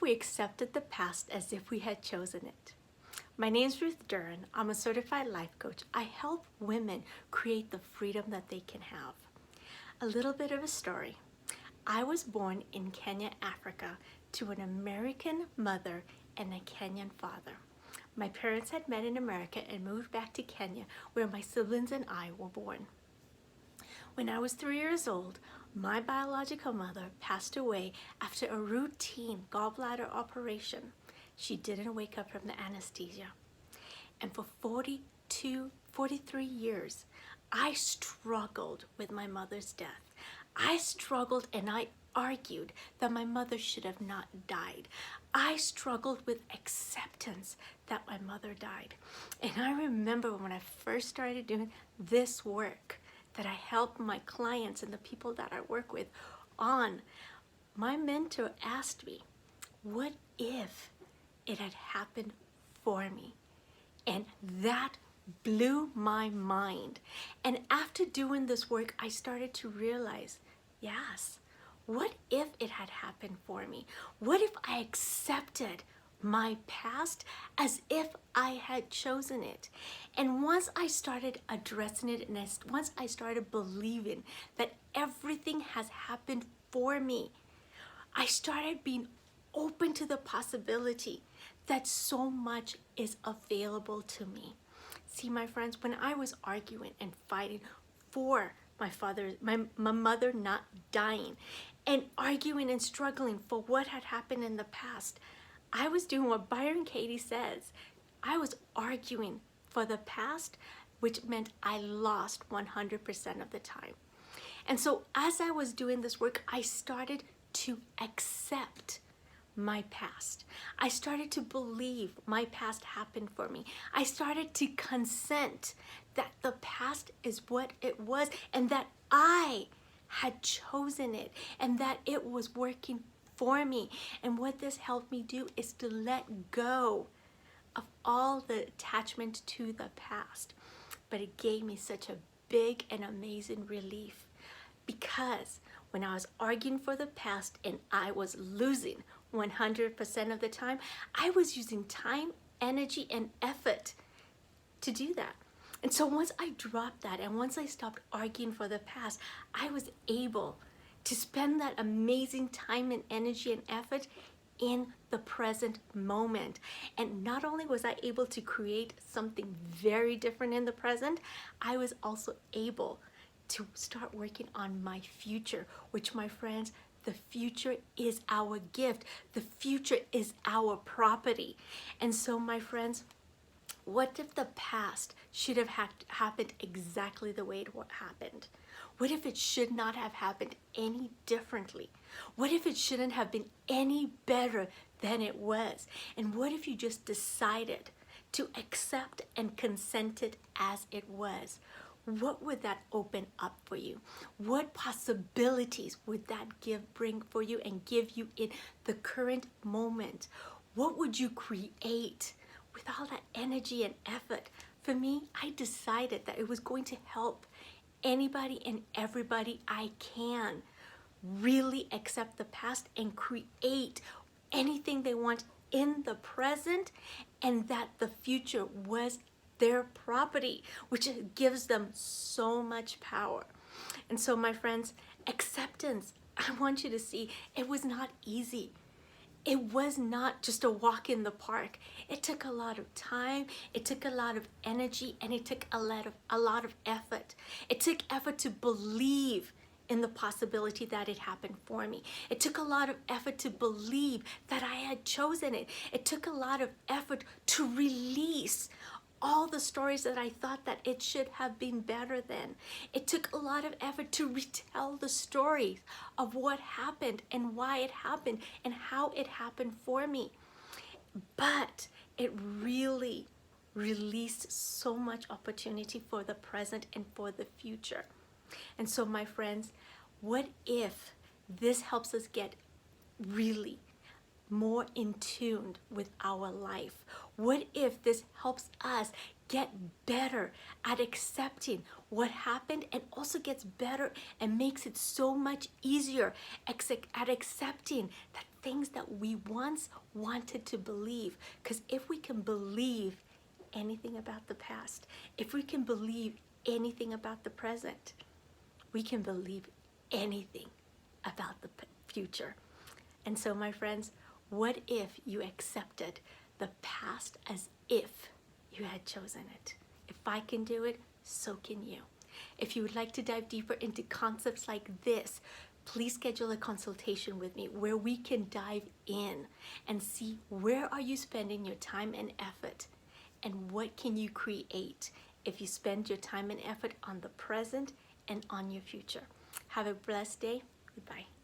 we accepted the past as if we had chosen it? My name is Ruth Duran. I'm a certified life coach. I help women create the freedom that they can have. A little bit of a story. I was born in Kenya, Africa, to an American mother and a Kenyan father. My parents had met in America and moved back to Kenya, where my siblings and I were born. When I was 3 years old, my biological mother passed away after a routine gallbladder operation. She didn't wake up from the anesthesia. And for 43 years, I struggled with my mother's death. I struggled and I argued that my mother should have not died. I struggled with acceptance that my mother died. And I remember when I first started doing this work that I help my clients and the people that I work with on, my mentor asked me, what if it had happened for me? And that blew my mind. And after doing this work, I started to realize, yes, what if it had happened for me? What if I accepted my past as if I had chosen it? And once I started addressing it, and once I started believing that everything has happened for me, I started being open to the possibility that so much is available to me. See, my friends, when I was arguing and fighting for my mother not dying, and arguing and struggling for what had happened in the past, I was doing what Byron Katie says. I was arguing for the past, which meant I lost 100% of the time. And so as I was doing this work, I started to accept my past. I started to believe my past happened for me. I started to consent that the past is what it was and that I had chosen it and that it was working for me. And what this helped me do is to let go of all the attachment to the past. But it gave me such a big and amazing relief, because when I was arguing for the past and I was losing 100% of the time, I was using time, energy, and effort to do that. And so once I dropped that and once I stopped arguing for the past, I was able to spend that amazing time and energy and effort in the present moment. And not only was I able to create something very different in the present, I was also able to start working on my future, which, my friends, the future is our gift. The future is our property. And so, my friends, what if the past should have happened exactly the way it happened? What if it should not have happened any differently? What if it shouldn't have been any better than it was? And what if you just decided to accept and consent it as it was? What would that open up for you? What possibilities would that bring for you and give you in the current moment? What would you create with all that energy and effort? For me, I decided that it was going to help anybody and everybody I can really accept the past and create anything they want in the present, and that the future was their property, which gives them so much power. And so, my friends, acceptance, I want you to see, it was not easy. It was not just a walk in the park. It took a lot of time, it took a lot of energy, and it took a lot of effort. It took effort to believe in the possibility that it happened for me. It took a lot of effort to believe that I had chosen it. It took a lot of effort to release all the stories that I thought that it should have been better than. It took a lot of effort to retell the stories of what happened and why it happened and how it happened for me. But it really released so much opportunity for the present and for the future. And so, my friends, what if this helps us get really more in tune with our life? What if this helps us get better at accepting what happened, and also gets better and makes it so much easier at accepting that things that we once wanted to believe. Because if we can believe anything about the past, if we can believe anything about the present, we can believe anything about the future. And so, my friends, what if you accepted the past as if you had chosen it? If I can do it, so can you. If you would like to dive deeper into concepts like this, please schedule a consultation with me where we can dive in and see where are you spending your time and effort, and what can you create if you spend your time and effort on the present and on your future. Have a blessed day. Goodbye.